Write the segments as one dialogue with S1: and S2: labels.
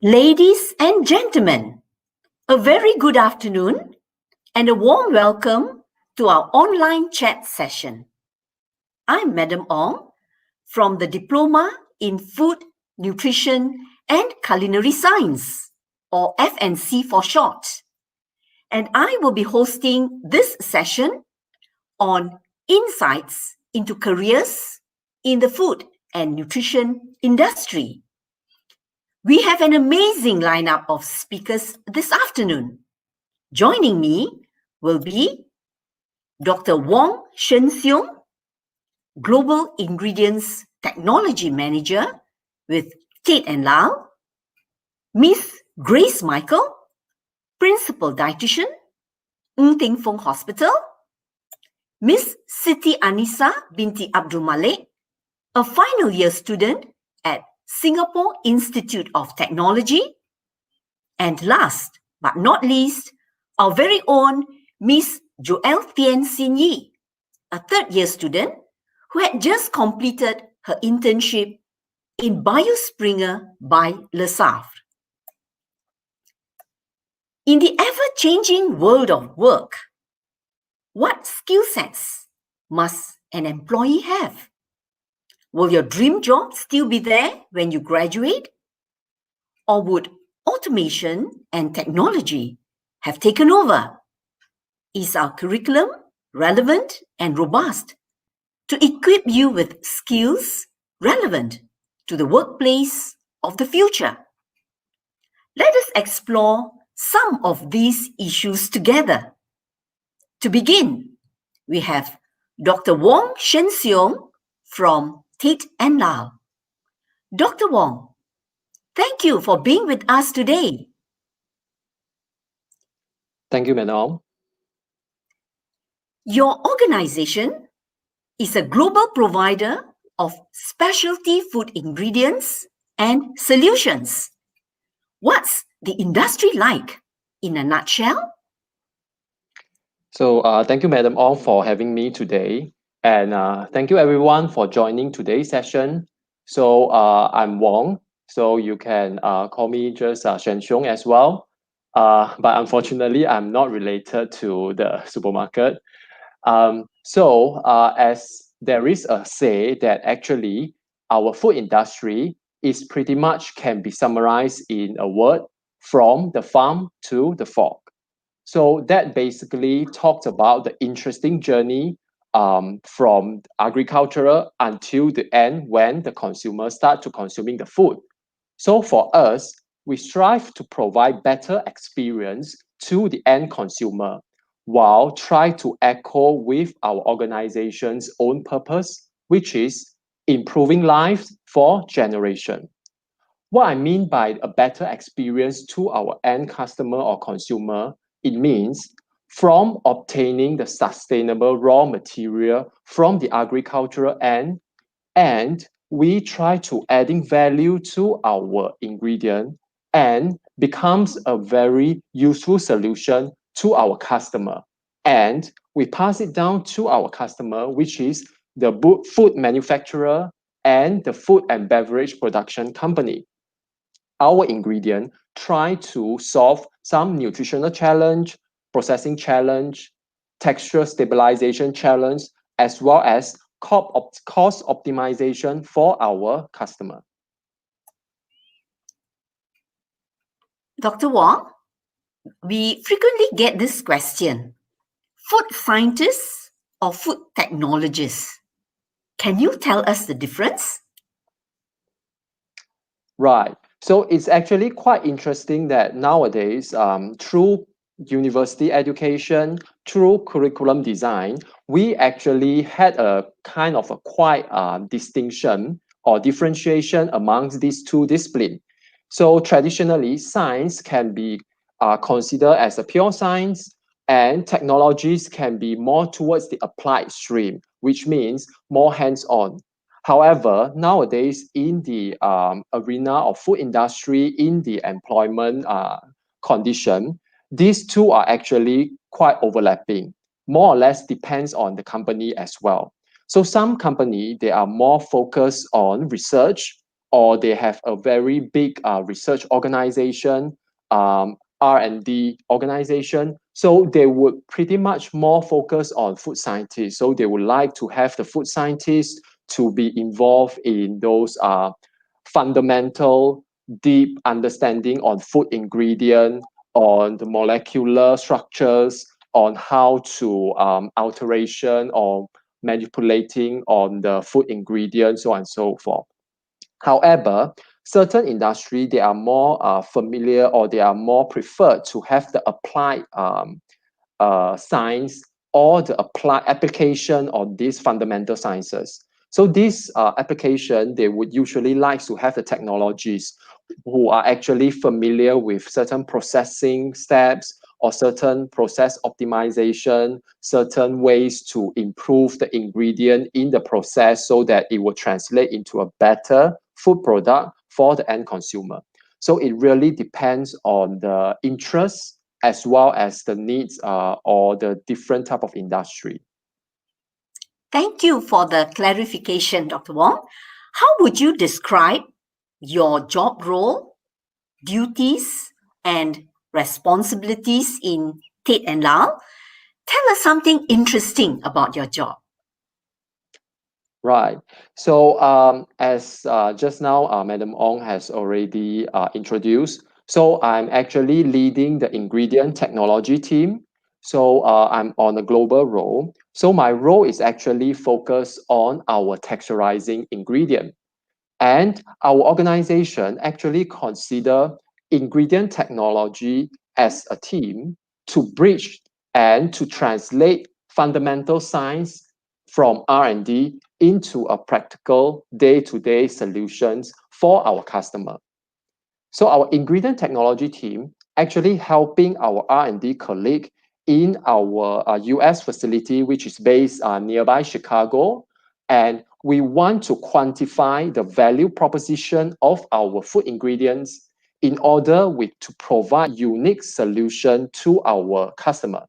S1: Ladies and gentlemen, a very good afternoon and a warm welcome to our online chat session. I'm Madam Ong from the Diploma in Food, Nutrition and Culinary Science, or FNC for short. And I will be hosting this session on insights into careers in the food and nutrition industry. We have an amazing lineup of speakers this afternoon. Joining me will be Dr. Wong Shen Seong, Global Ingredients Technology Manager with Tate & Lyle, Miss Grace Michael, Principal Dietitian, Ng Teng Fong Hospital, Miss Siti Anisa binti Abdul Malik, a final year student at Singapore Institute of Technology, and last but not least, our very own Miss Joelle Tien Sin Yi, a third-year student who had just completed her internship in Biospringer by Le Savre. In the ever-changing world of work, what skill sets must an employee have? Will your dream job still be there when you graduate? Or would automation and technology have taken over? Is our curriculum relevant and robust to equip you with skills relevant to the workplace of the future? Let us explore some of these issues together. To begin, we have Dr. Wong Shen Seong from Tate & Lyle. Dr. Wong, thank you for being with us today.
S2: Thank you, Madam.
S1: Your organization is a global provider of specialty food ingredients and solutions. What's the industry like in a nutshell?
S2: So thank you, Madam Ong, for having me today. And thank you, everyone, for joining today's session. So I'm Wong, so you can call me just Shen Xiong as well. But unfortunately, I'm not related to the supermarket. As there is a say that actually our food industry is pretty much can be summarized in a word: from the farm to the fork. So that basically talks about the interesting journey from agricultural until the end when the consumer start to consuming the food. So for us, we strive to provide better experience to the end consumer while try to echo with our organization's own purpose, which is improving lives for generation. What I mean by a better experience to our end customer or consumer, it means from obtaining the sustainable raw material from the agricultural end, and we try to adding value to our ingredient and becomes a very useful solution to our customer. And we pass it down to our customer, which is the food manufacturer and the food and beverage production company. Our ingredient try to solve some nutritional challenge, processing challenge, texture stabilization challenge, as well as cost optimization for our customer.
S1: Dr. Wong, we frequently get this question: food scientists or food technologists? Can you tell us the difference?
S2: Right. So it's actually quite interesting that nowadays, through university education, through curriculum design, we actually had a kind of a quite distinction or differentiation amongst these two disciplines. So traditionally, science can be considered as a pure science, and technologies can be more towards the applied stream, which means more hands-on. However, nowadays in the arena of food industry, in the employment condition, these two are actually quite overlapping. More or less depends on the company as well. So some company, they are more focused on research, or they have a very big research organization, R&D organization. So they would pretty much more focus on food scientists. So they would like to have the food scientists to be involved in those fundamental, deep understanding on food ingredient, on the molecular structures, on how to alteration or manipulating on the food ingredients, so on and so forth. However, certain industry, they are more familiar, or they are more preferred to have the applied science, or the applied application of these fundamental sciences. So this application, they would usually like to have the technologies who are actually familiar with certain processing steps, or certain process optimization, certain ways to improve the ingredient in the process so that it will translate into a better food product for the end consumer. So it really depends on the interest as well as the needs or the different type of industry.
S1: Thank you for the clarification, Dr. Wong. How would you describe your job role, duties, and responsibilities in Tate and Lyle? Tell us something interesting about your job.
S2: Right. So as just now, Madam Ong has already introduced, so I'm actually leading the ingredient technology team. So I'm on a global role. So my role is actually focused on our texturizing ingredient. And our organization actually consider ingredient technology as a team to bridge and to translate fundamental science from R&D into a practical day-to-day solutions for our customer. So our ingredient technology team actually helping our R&D colleague in our US facility, which is based nearby Chicago. And we want to quantify the value proposition of our food ingredients in order to provide unique solution to our customer.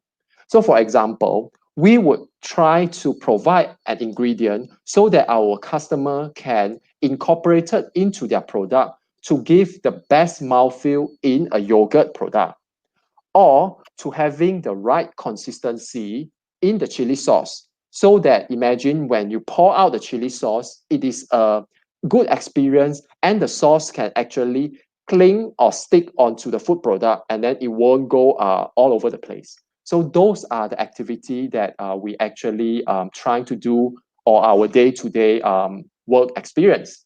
S2: So for example, we would try to provide an ingredient so that our customer can incorporate it into their product to give the best mouthfeel in a yogurt product, or to having the right consistency in the chili sauce, so that imagine when you pour out the chili sauce, it is a good experience and the sauce can actually cling or stick onto the food product, and then it won't go all over the place. So those are the activity that we actually trying to do, or our day-to-day work experience.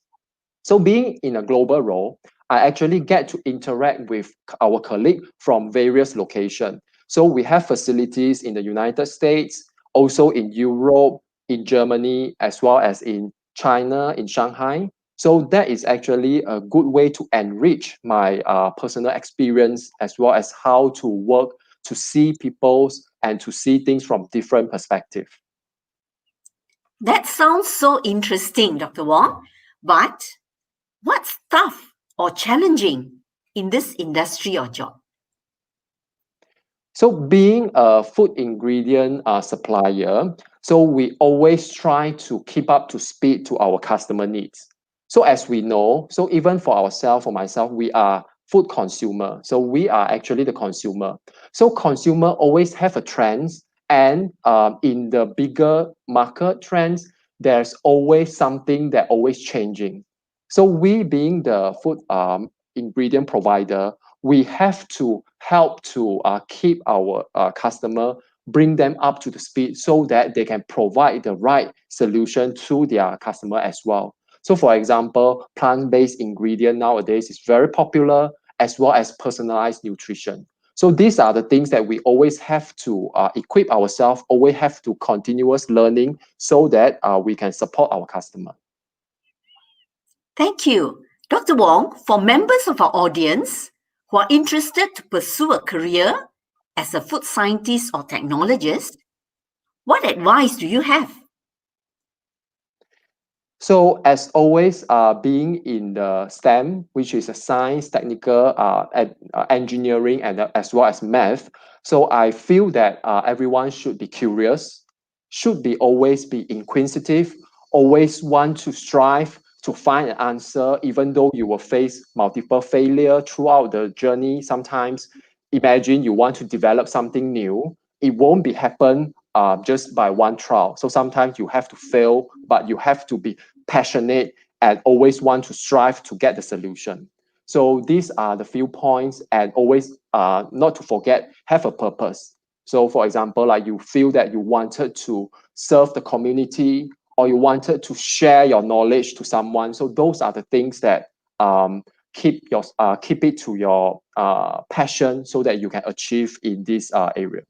S2: So being in a global role, I actually get to interact with our colleague from various locations. So we have facilities in the United States, also in Europe, in Germany, as well as in China, in Shanghai. So that is actually a good way to enrich my personal experience, as well as how to work to see people's and to see things from different perspectives.
S1: That sounds so interesting, Dr. Wong. But what's tough or challenging in this industry or job?
S2: So being a food ingredient supplier, so we always try to keep up to speed to our customer needs. So as we know, so even for ourselves, for myself, we are food consumer. So we are actually the consumer. So consumer always have a trends, and in the bigger market trends, there's always something that always changing. So we being the food ingredient provider, we have to help to keep our customer, bring them up to the speed so that they can provide the right solution to their customer as well. So for example, plant-based ingredient nowadays is very popular, as well as personalized nutrition. So these are the things that we always have to equip ourselves, always have to continuous learning so that we can support our customer.
S1: Thank you. Dr. Wong, for members of our audience who are interested to pursue a career as a food scientist or technologist, what advice do you have?
S2: So as always, being in the STEM, which is a science, technical, engineering, and as well as math, so I feel that everyone should be curious, should be always be inquisitive, always want to strive to find an answer, even though you will face multiple failure throughout the journey. Sometimes imagine you want to develop something new, it won't be happen just by one trial. So sometimes you have to fail, but you have to be passionate and always want to strive to get the solution. So these are the few points, and always not to forget, have a purpose. So for example, like you feel that you wanted to serve the community, or you wanted to share your knowledge to someone. So those are the things that keep it to your passion, so that you can achieve in this area.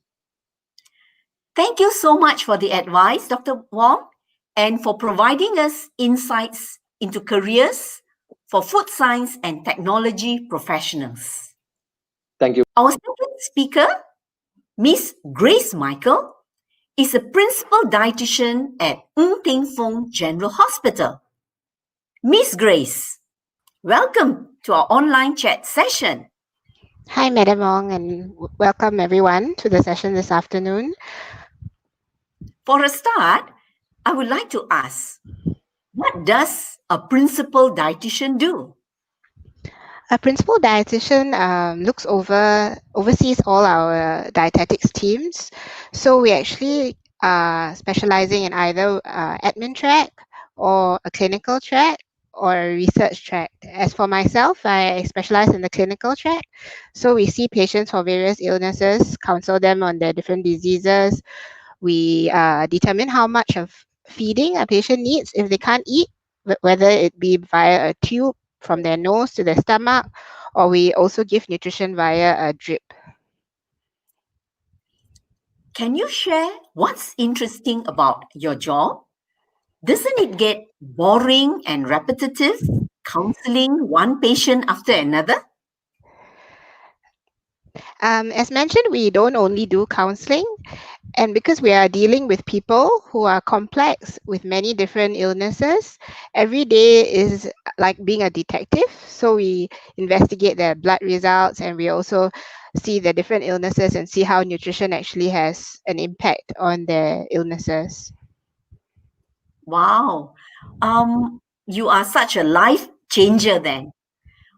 S1: Thank you so much for the advice, Dr. Wong, and for providing us insights into careers for food science and technology professionals.
S2: Thank you.
S1: Our second speaker, Miss Grace Michael, is a principal dietitian at Ng Teng Fong General Hospital. Miss Grace, welcome to our online chat session.
S3: Hi, Madam Wong, and welcome everyone to the session this afternoon.
S1: For a start, I would like to ask, what does a principal dietitian do?
S3: A principal dietitian oversees all our dietetics teams. So we actually are specializing in either admin track or a clinical track or a research track. As for myself, I specialize in the clinical track. So we see patients for various illnesses, counsel them on their different diseases. We determine how much of feeding a patient needs if they can't eat, whether it be via a tube from their nose to their stomach, or we also give nutrition via a drip.
S1: Can you share what's interesting about your job? Doesn't it get boring and repetitive, counseling one patient after another?
S3: As mentioned, we don't only do counseling, and because we are dealing with people who are complex with many different illnesses, every day is like being a detective. So we investigate their blood results, and we also see the different illnesses and see how nutrition actually has an impact on their illnesses.
S1: Wow. You are such a life changer then.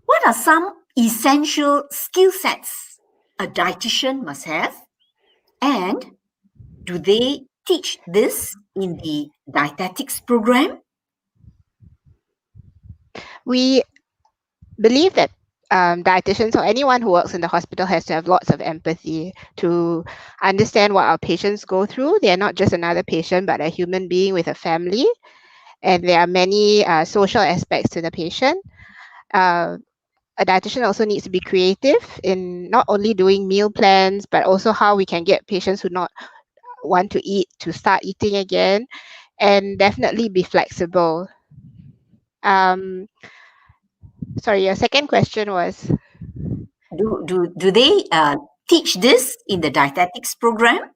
S1: What are some essential skill sets a dietitian must have? And do they teach this in the dietetics program?
S3: We believe that dietitians or anyone who works in the hospital has to have lots of empathy to understand what our patients go through. They are not just another patient, but a human being with a family. And there are many social aspects to the patient. A dietitian also needs to be creative in not only doing meal plans, but also how we can get patients who not want to eat to start eating again, and definitely be flexible. Sorry, your second question was?
S1: Do they teach this in the dietetics program?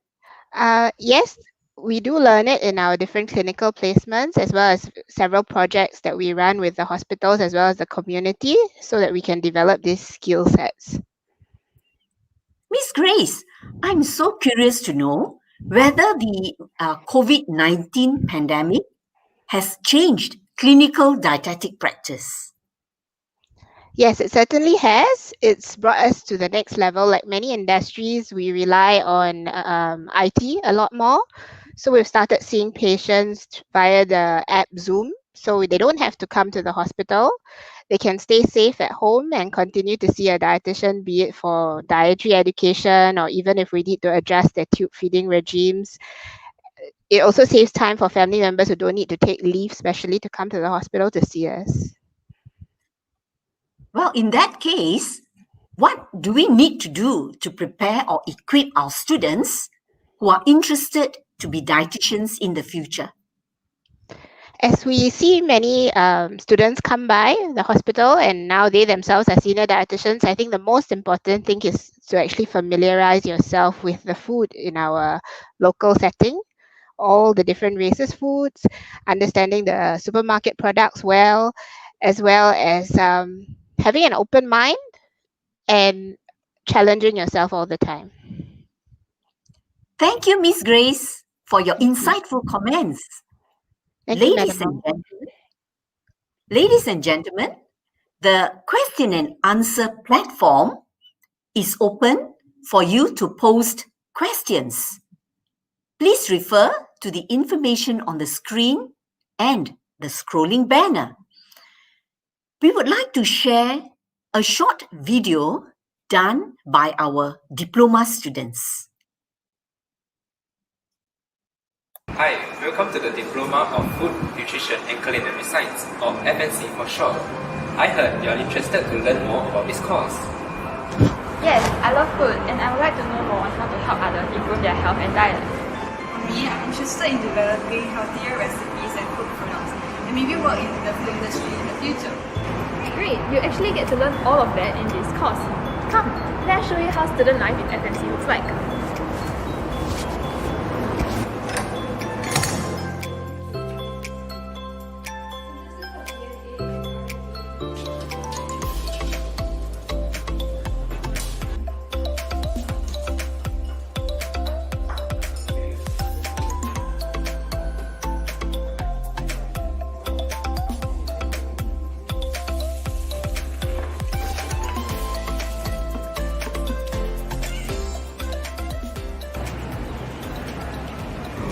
S3: Yes, we do learn it in our different clinical placements, as well as several projects that we run with the hospitals as well as the community, so that we can develop these skill sets.
S1: Miss Grace, I'm so curious to know whether the COVID-19 pandemic has changed clinical dietetic practice.
S3: Yes, it certainly has. It's brought us to the next level. Like many industries, we rely on IT a lot more. So we've started seeing patients via the app Zoom. So they don't have to come to the hospital. They can stay safe at home and continue to see a dietitian, be it for dietary education or even if we need to adjust their tube feeding regimes. It also saves time for family members who don't need to take leave, especially to come to the hospital to see us.
S1: Well, in that case, what do we need to do to prepare or equip our students who are interested to be dietitians in the future?
S3: As we see many students come by the hospital and now they themselves are senior dietitians, I think the most important thing is to actually familiarize yourself with the food in our local setting, all the different races foods, understanding the supermarket products well as having an open mind and challenging yourself all the time.
S1: Thank you, Miss Grace, for your insightful comments.
S3: Thank you,
S1: Ladies
S3: Madam
S1: and
S3: Wong.
S1: Ladies and gentlemen, the question and answer platform is open for you to post questions. Please refer to the information on the screen and the scrolling banner. We would like to share a short video done by our diploma students.
S4: Hi, welcome to the Diploma of Food, Nutrition and Culinary Science, or FNC for short. I heard you are interested to learn more about this course.
S5: Yes, I love food and I would like to know more on how to help others improve their health and diet.
S6: For me, I'm interested in developing healthier recipes and food products, and maybe work in the food industry in the future.
S5: Great, you actually get to learn all of that in this course. Come, let's show you how student life in FNC looks like.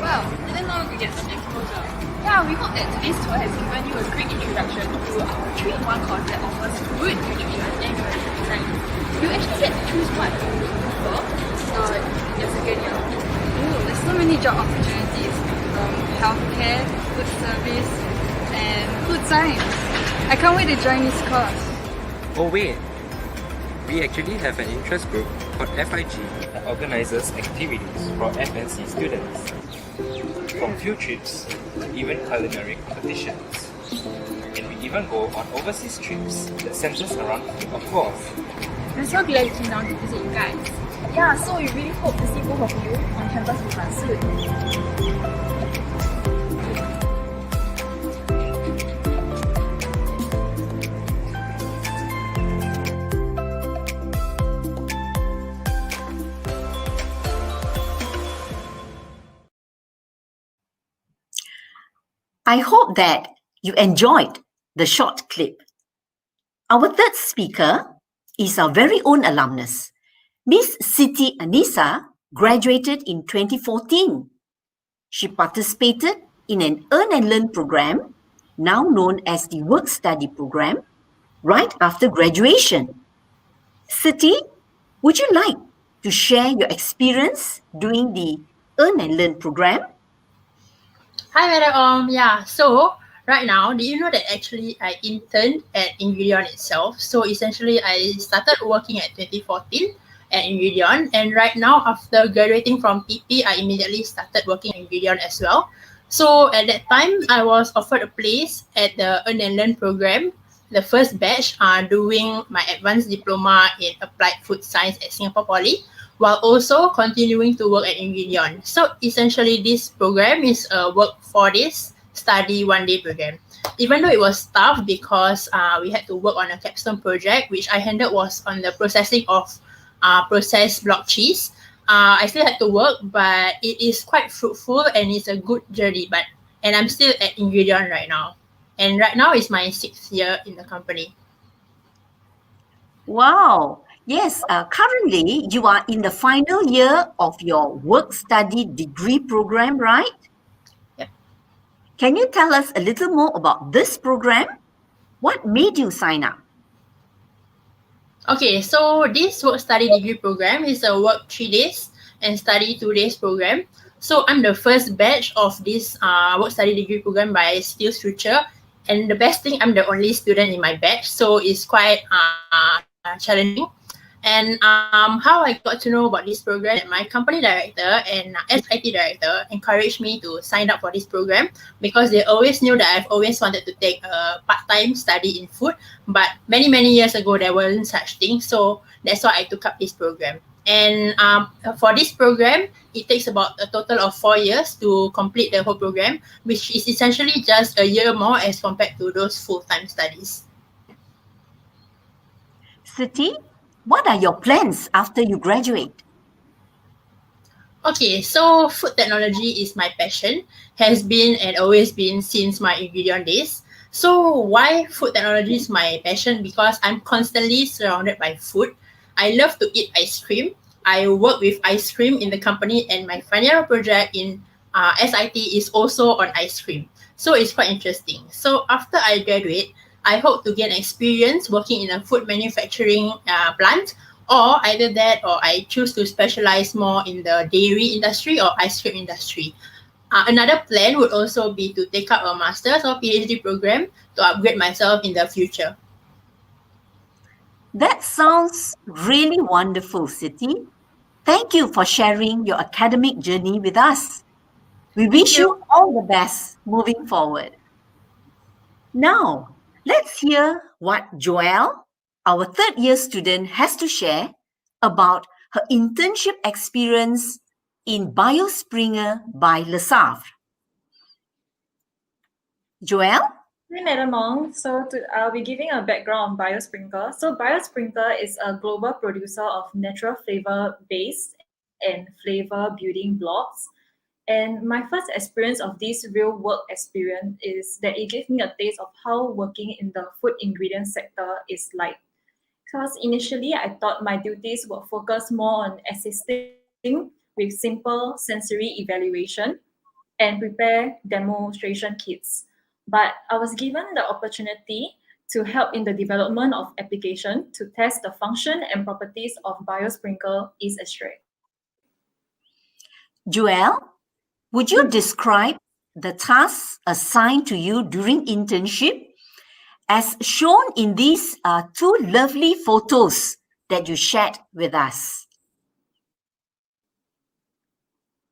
S6: Wow, didn't know we could get some exposure. Yeah, we hope that today's tour has given you a great introduction to our 3-in-1 course that offers food, nutrition, and culinary science. You actually get to choose what you prefer. Your second year.
S7: Oh, there's so many job opportunities from healthcare, food service, and food science. I can't wait to join this course.
S4: Oh wait, we actually have an interest group called FIG that organizes activities for FNC students. From field trips to even culinary competitions. And we even go on overseas trips that centers around food, of course.
S6: I'm so glad you came down to visit you guys.
S5: Yeah, so we really hope to see both of you on campus with us soon.
S1: I hope that you enjoyed the short clip. Our third speaker is our very own alumnus. Miss Siti Anissa graduated in 2014. She participated in an Earn and Learn program, now known as the Work Study program, right after graduation. Siti, would you like to share your experience doing the Earn and Learn program?
S8: Hi, Madam. Yeah, so right now, do you know that actually I interned at Ingredient itself? So essentially, I started working at 2014 at Ingredient, and right now, after graduating from PP, I immediately started working at Ingredient as well. So at that time, I was offered a place at the Earn and Learn program, the first batch, doing my advanced diploma in applied food science at Singapore Poly, while also continuing to work at Ingredient. So essentially, this program is a work for this study 1-day program. Even though it was tough because we had to work on a capstone project, which I handled was on the processing of processed block cheese. I still had to work, but it is quite fruitful and it's a good journey. And I'm still at Ingredient right now. And right now is my 6th year in the company.
S1: Wow. Yes, currently you are in the final year of your work-study degree program, right?
S8: Yep.
S1: Can you tell us a little more about this program? What made you sign up?
S8: Okay, so this work-study degree program is a work 3 days and study 2 days program. So I'm the first batch of this work-study degree program by SkillsFuture. And the best thing, I'm the only student in my batch, so it's quite challenging. And how I got to know about this program, my company director and IT director encouraged me to sign up for this program because they always knew that I've always wanted to take a part-time study in food, but many years ago there wasn't such thing, so that's why I took up this program. And for this program, it takes about a total of 4 years to complete the whole program, which is essentially just a year more as compared to those full-time studies.
S1: Siti, what are your plans after you graduate?
S8: Okay, so food technology is my passion, has been and always been since my Ingredient days. So why food technology is my passion? Because I'm constantly surrounded by food. I love to eat ice cream. I work with ice cream in the company, and my final project in SIT is also on ice cream. So it's quite interesting. So after I graduate, I hope to gain experience working in a food manufacturing plant, or either that, or I choose to specialize more in the dairy industry or ice cream industry. Another plan would also be to take up a master's or PhD program to upgrade myself in the future.
S1: That sounds really wonderful, Siti. Thank you for sharing your academic journey with us. We wish
S8: you.
S1: you all the best moving forward. Now, let's hear what Joelle, our third year student, has to share about her internship experience in Biospringer by Le Savre. Joelle?
S9: Hi, Madam Ong. I'll be giving a background on Biosprinkler. So Biosprinkler is a global producer of natural flavor base and flavor building blocks. And my first experience of this real work experience is that it gave me a taste of how working in the food ingredient sector is like. Because initially I thought my duties would focus more on assisting with simple sensory evaluation and prepare demonstration kits. But I was given the opportunity to help in the development of application to test the function and properties of biosprinkle yeast extract.
S1: Joelle, would you describe the tasks assigned to you during internship as shown in these two lovely photos that you shared with us?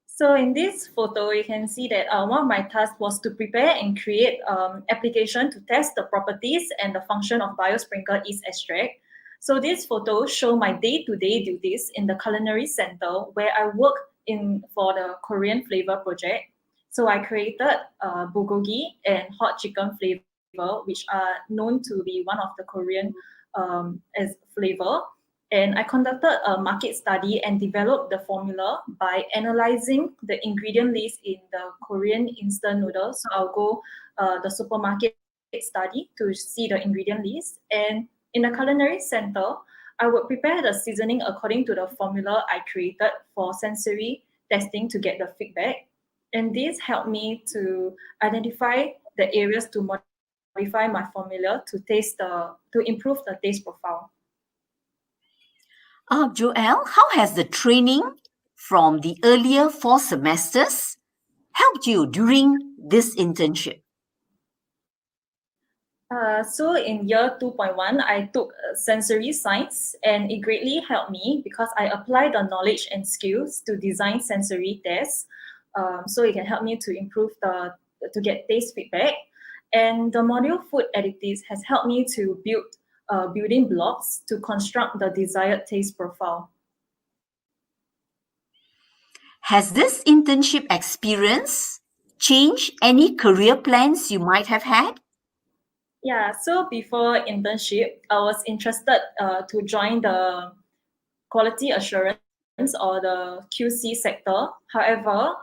S9: So in this photo, you can see that one of my tasks was to prepare and create application to test the properties and the function of biosprinkle yeast extract. So this photo show my day-to-day duties in the Culinary Center where I work for the Korean flavor project. So I created bulgogi and hot chicken flavor, which are known to be one of the Korean as flavor. And I conducted a market study and developed the formula by analyzing the ingredient list in the Korean instant noodles. So I'll go the supermarket study to see the ingredient list. And in the Culinary Center, I would prepare the seasoning according to the formula I created for sensory testing to get the feedback. And this helped me to identify the areas to modify my formula to improve the taste profile.
S1: Joelle, how has the training from the earlier 4 semesters helped you during this internship?
S9: So in year 2.1, I took sensory science, and it greatly helped me because I applied the knowledge and skills to design sensory tests. So it can help me to improve to get taste feedback. And the module food additives has helped me to build building blocks to construct the desired taste profile.
S1: Has this internship experience changed any career plans you might have had?
S9: Yeah, so before internship, I was interested to join the quality assurance or the QC sector. However,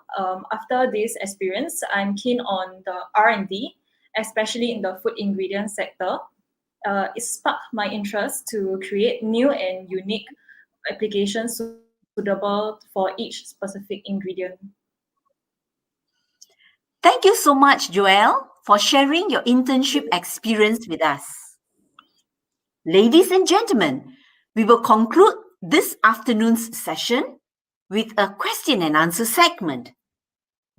S9: after this experience, I'm keen on the R&D, especially in the food ingredient sector. It sparked my interest to create new and unique applications suitable for each specific ingredient.
S1: Thank you so much, Joelle, for sharing your internship experience with us. Ladies and gentlemen, we will conclude this afternoon's session with a question and answer segment.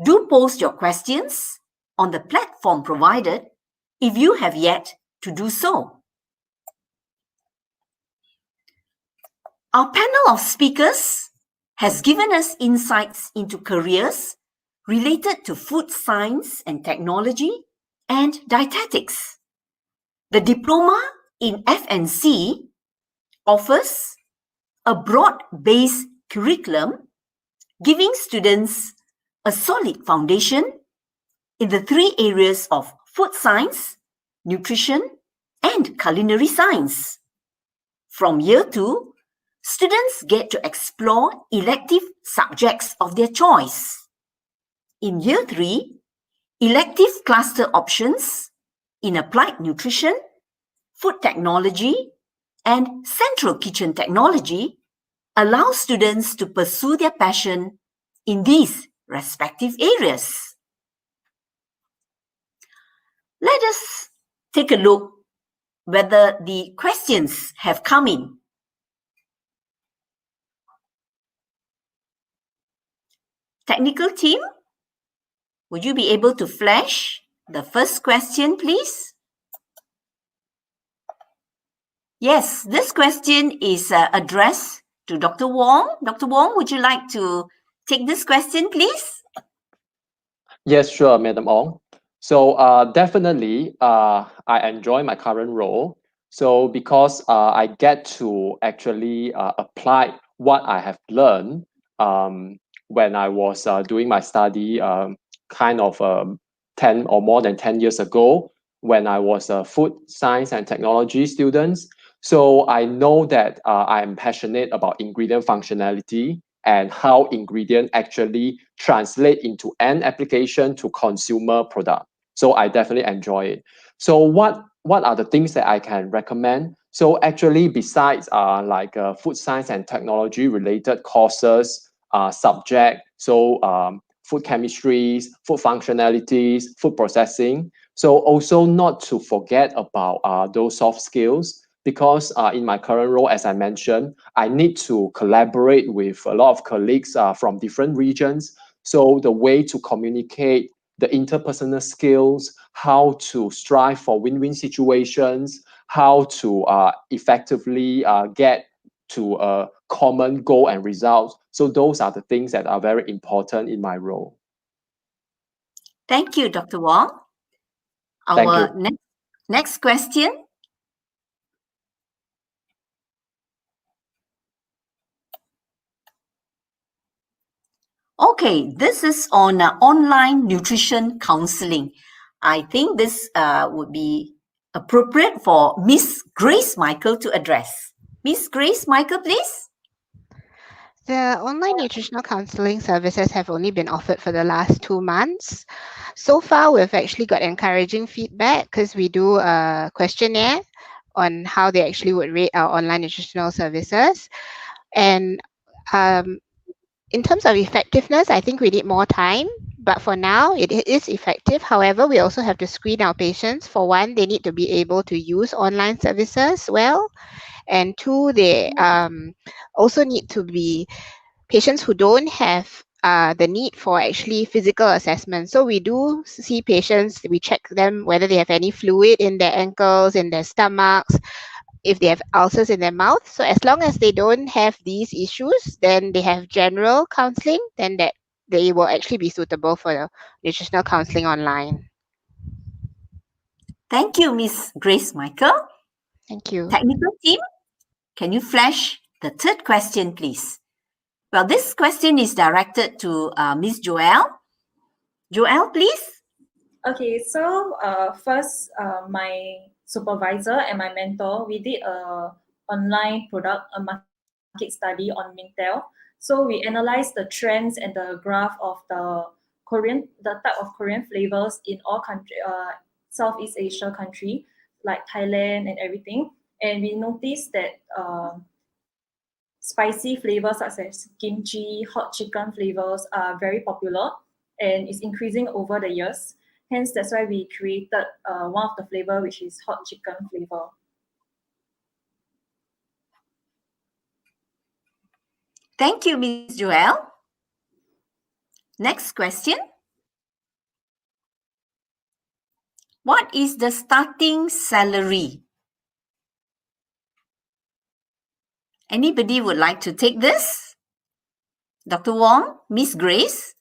S1: Do post your questions on the platform provided if you have yet to do so. Our panel of speakers has given us insights into careers related to food science and technology and dietetics. The diploma in F&C offers a broad-based curriculum giving students a solid foundation in the 3 areas of food science, nutrition, and culinary science. From year 2, students get to explore elective subjects of their choice. In year 3, elective cluster options in applied nutrition, food technology, and central kitchen technology allow students to pursue their passion in these respective areas. Let us take a look whether the questions have come in. Technical team, would you be able to flash the first question, please? Yes, this question is addressed to Dr. Wong. Dr. Wong, would you like to take this question, please?
S2: Yes, sure, Madam Ong. So definitely, I enjoy my current role. So because I get to actually apply what I have learned when I was doing my study kind of 10 or more than 10 years ago when I was a food science and technology student. So I know that I'm passionate about ingredient functionality and how ingredient actually translate into an application to consumer product. So I definitely enjoy it. So what are the things that I can recommend? So actually, besides food science and technology related courses, subject, so food chemistries, food functionalities, food processing. So also not to forget about those soft skills, because in my current role, as I mentioned, I need to collaborate with a lot of colleagues from different regions. So the way to communicate, the interpersonal skills, how to strive for win-win situations, how to effectively get to a common goal and results. So those are the things that are very important in my role.
S1: Thank you, Dr. Wong.
S2: Thank
S1: Our
S2: you.
S1: next question. Okay, this is on online nutrition counseling. I think this would be appropriate for Miss Grace Michael to address. Miss Grace Michael, please.
S3: The online nutritional counseling services have only been offered for the last 2 months. So far, we've actually got encouraging feedback because we do a questionnaire on how they actually would rate our online nutritional services. And in terms of effectiveness, I think we need more time. But for now, it is effective. However, we also have to screen our patients. For one, they need to be able to use online services well. And two, they also need to be patients who don't have the need for actually physical assessment. So we do see patients, we check them whether they have any fluid in their ankles, in their stomachs, if they have ulcers in their mouth. So as long as they don't have these issues, then they have general counseling, then that they will actually be suitable for the nutritional counseling online.
S1: Thank you, Miss Grace Michael.
S3: Thank you.
S1: Technical team, can you flash the third question, please? Well, this question is directed to Miss Joelle. Joelle, please.
S9: Okay, so first, my supervisor and my mentor, we did a online market study on Mintel. So we analyzed the trends and the graph of the type of Korean flavors in all Southeast Asia country, like Thailand and everything. And we noticed that spicy flavors such as kimchi, hot chicken flavors are very popular and is increasing over the years. Hence, that's why we created one of the flavor, which is hot chicken flavor.
S1: Thank you, Ms. Joelle. Next question. What is the starting salary? Anybody would like to take this? Dr. Wong, Miss Grace?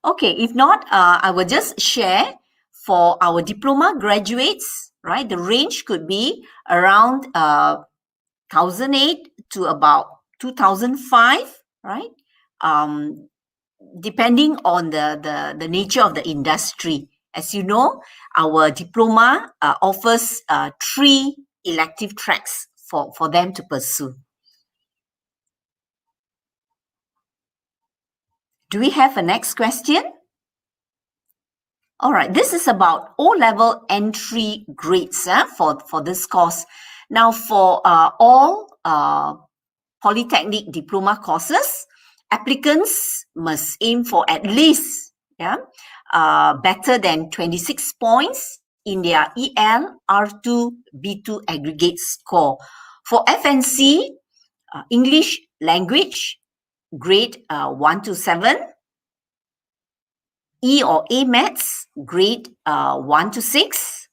S1: Okay, if not, I will just share for our diploma graduates, right? The range could be around 1,008 to about 2,005, right? Depending on the nature of the industry. As you know, our diploma offers 3 elective tracks for them to pursue. Do we have a next question? All right, this is about O-level entry grades for this course. Now, for all polytechnic diploma courses, applicants must aim for at least better than 26 points in their EL R2 B2 aggregate score. For FNC, English language, grade 1 to 7. E or A Maths, grade 1 to 6.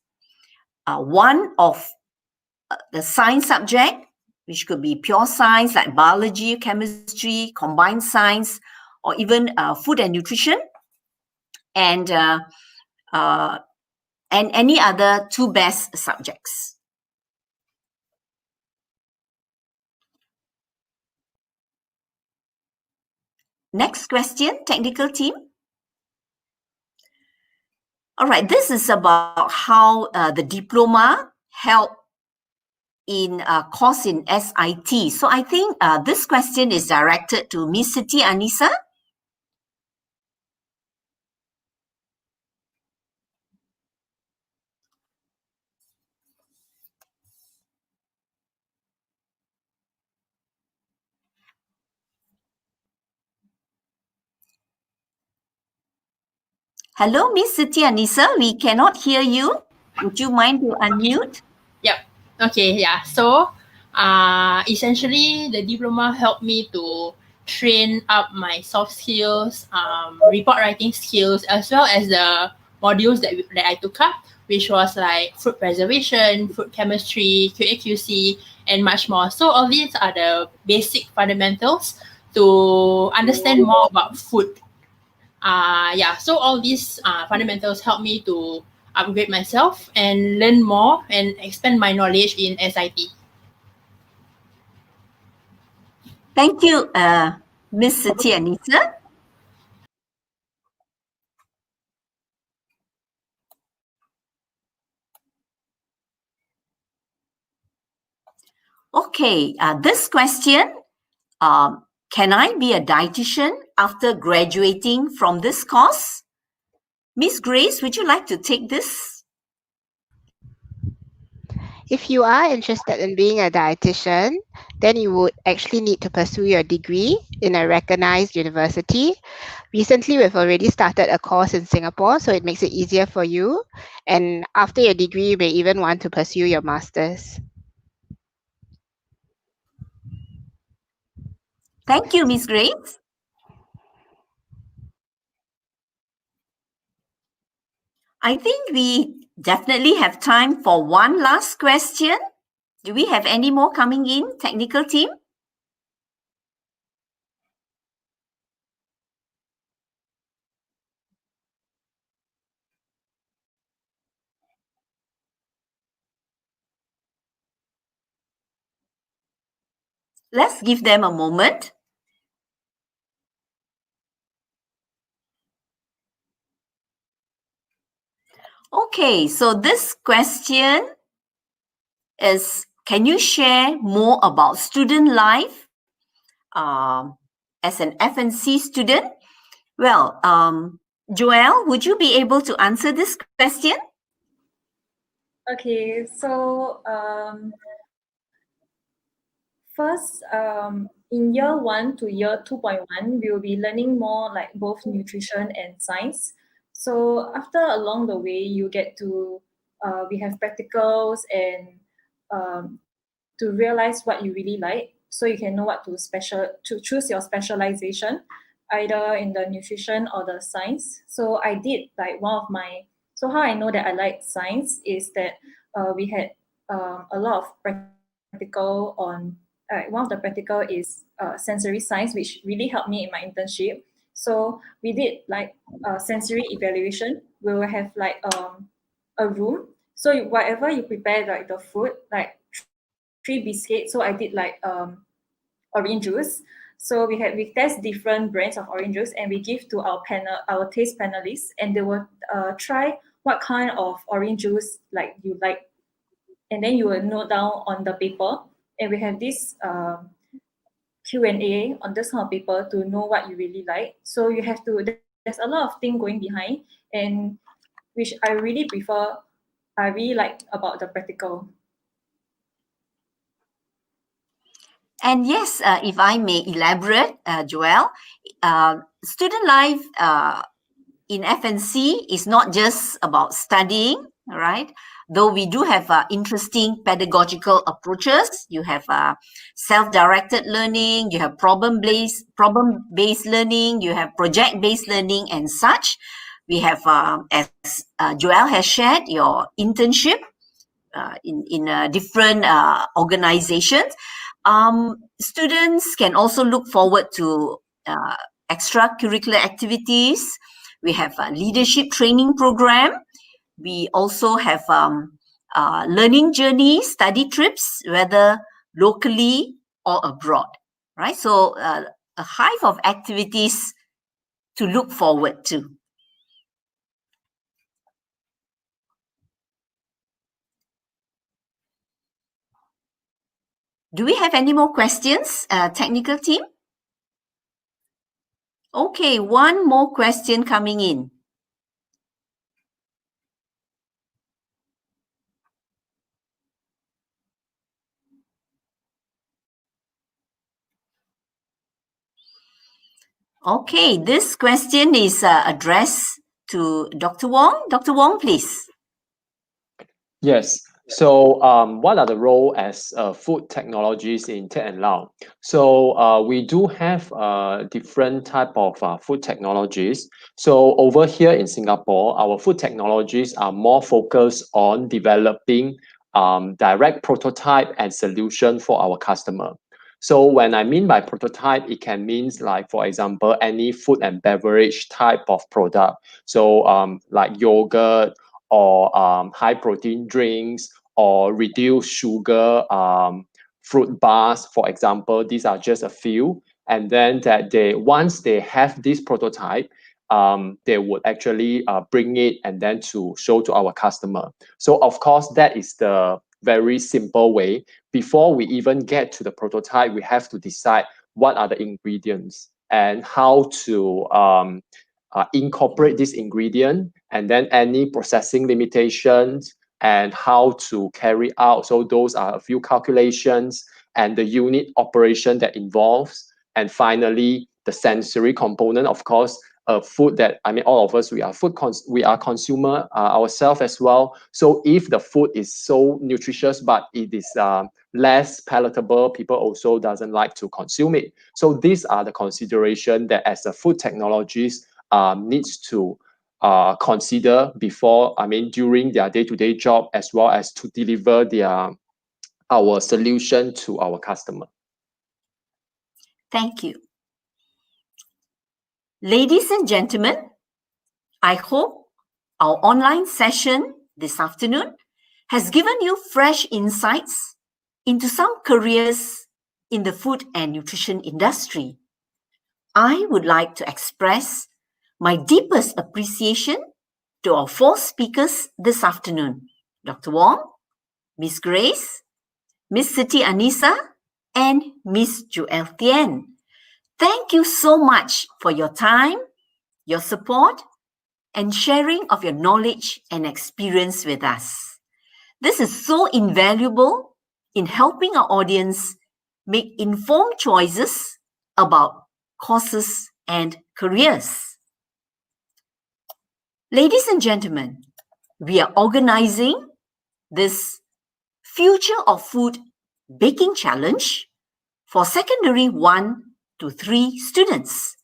S1: One of the science subject, which could be pure science like biology, chemistry, combined science, or even food and nutrition, and any other 2 best subjects. Next question, technical team. All right, this is about how the diploma help in a course in SIT. So I think this question is directed to Miss Siti Anisa. Hello, Miss Siti Anisa. We cannot hear you. Would you mind to unmute?
S8: Yep. Okay, yeah. So, essentially, the diploma helped me to train up my soft skills, report writing skills, as well as the modules that I took up, which was like food preservation, food chemistry, QA/QC, and much more. So all these are the basic fundamentals to understand more about food. So all these fundamentals help me to upgrade myself and learn more and expand my knowledge in SIT.
S1: Thank you, Miss Siti Anisa. Okay, this question, can I be a dietitian after graduating from this course? Miss Grace, would you like to take this?
S3: If you are interested in being a dietitian, then you would actually need to pursue your degree in a recognized university. Recently, we've already started a course in Singapore, so it makes it easier for you. And after your degree, you may even want to pursue your master's.
S1: Thank you, Miss Grace. I think we definitely have time for one last question. Do we have any more coming in, technical team? Let's give them a moment. Okay, so this question is, can you share more about student life as an FNC student? Well, Joelle, would you be able to answer this question?
S9: Okay, so first, in year 1 to year 2.1, we will be learning more like both nutrition and science. So after along the way, you get to, we have practicals and to realize what you really like, so you can know what to choose your specialization, either in the nutrition or the science. So I did like so how I know that I like science is that we had a lot of practical on, one of the practical is sensory science, which really helped me in my internship. So we did like sensory evaluation. We will have like a room. So whatever you prepare, like the food, like 3 biscuits. So I did like orange juice. So we test different brands of orange juice and we give to our taste panelists, and they will try what kind of orange juice like you like, and then you will note down on the paper. And we have this Q&A on this kind of paper to know what you really like. So you have to, there's a lot of things going behind, and which I really prefer, I really like about the practical.
S1: And yes, if I may elaborate, Joelle, student life in FNC is not just about studying, all right? Though we do have interesting pedagogical approaches. You have self-directed learning, you have problem-based learning, you have project-based learning and such. We have, as Joelle has shared, your internship in different organizations. Students can also look forward to extracurricular activities. We have a leadership training program. We also have learning journeys, study trips, whether locally or abroad, right? So a hive of activities to look forward to. Do we have any more questions, technical team? Okay, one more question coming in. Okay, this question is addressed to Dr. Wong. Dr. Wong, please.
S2: Yes. So what are the role as food technologies in Ted and Lao? So we do have different type of food technologies. So over here in Singapore, our food technologies are more focused on developing direct prototype and solution for our customer. So when I mean by prototype, it can mean like, for example, any food and beverage type of product. So like yogurt, or high protein drinks, or reduced sugar fruit bars, for example. These are just a few. And then that once they have this prototype, they would actually bring it and then to show to our customer. So of course, that is the very simple way. Before we even get to the prototype, we have to decide what are the ingredients and how to incorporate this ingredient, and then any processing limitations and how to carry out. So those are a few calculations and the unit operation that involves. And finally, the sensory component, of course, food that, I mean, all of us, we are consumer ourselves as well. So if the food is so nutritious, but it is less palatable, people also doesn't like to consume it. So these are the consideration that as a food technologist needs to consider before, I mean, during their day-to-day job, as well as to deliver our solution to our customer.
S1: Thank you. Ladies and gentlemen, I hope our online session this afternoon has given you fresh insights into some careers in the food and nutrition industry. I would like to express my deepest appreciation to our 4 speakers this afternoon, Dr. Wong, Miss Grace, Miss Siti Anisa, and Miss Joelle Tien. Thank you so much for your time, your support, and sharing of your knowledge and experience with us. This is so invaluable in helping our audience make informed choices about courses and careers. Ladies and gentlemen, we are organizing this Future of Food Baking Challenge for secondary 1 to 3 students.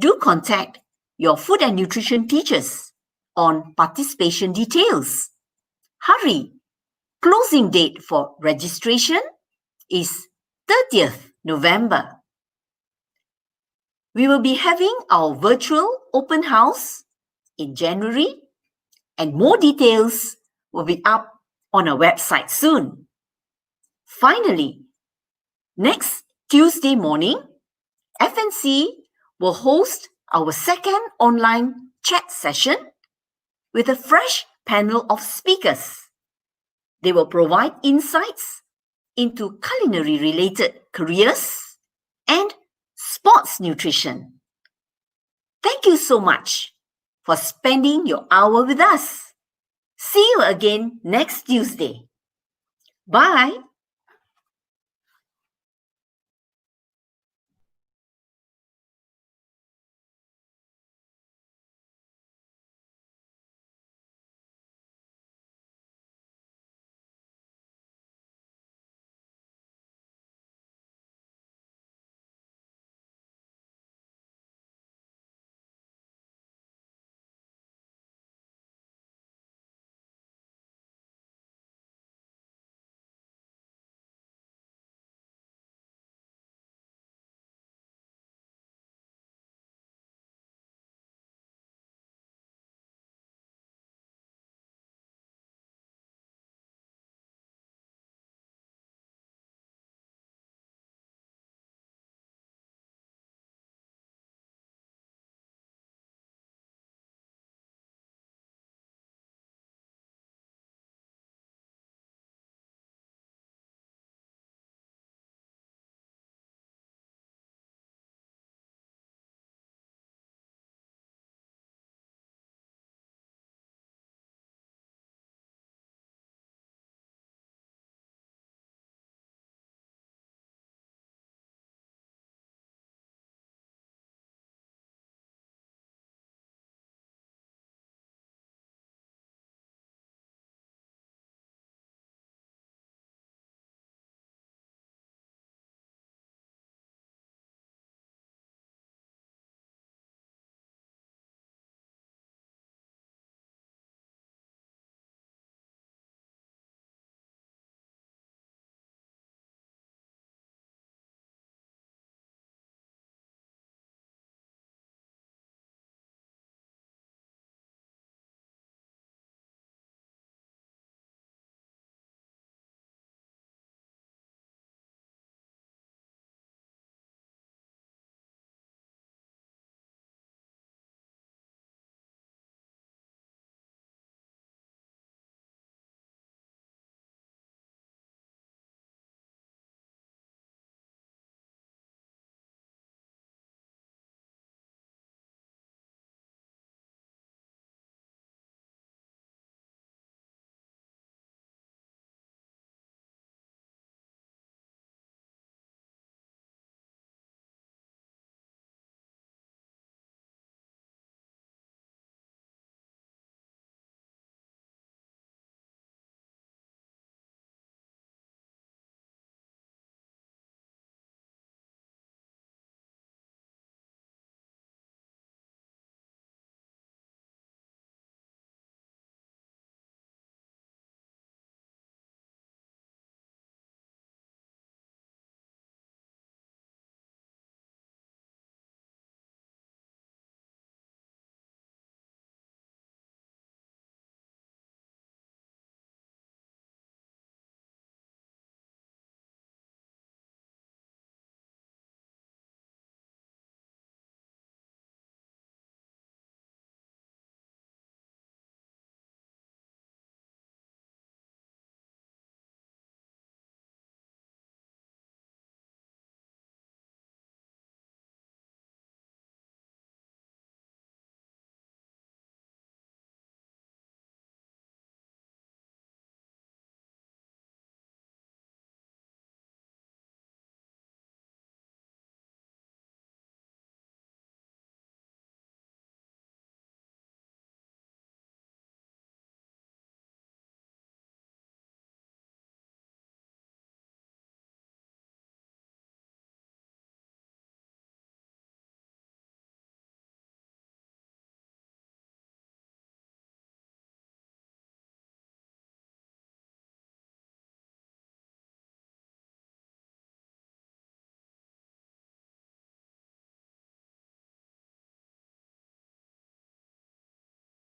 S1: Do contact your food and nutrition teachers on participation details. Hurry! Closing date for registration is 30th November. We will be having our virtual open house in January, and more details will be up on our website soon. Finally, next Tuesday morning, FNC will host our second online chat session with a fresh panel of speakers. They will provide insights into culinary-related careers, and sports nutrition. Thank you so much for spending your hour with us. See you again next Tuesday. Bye.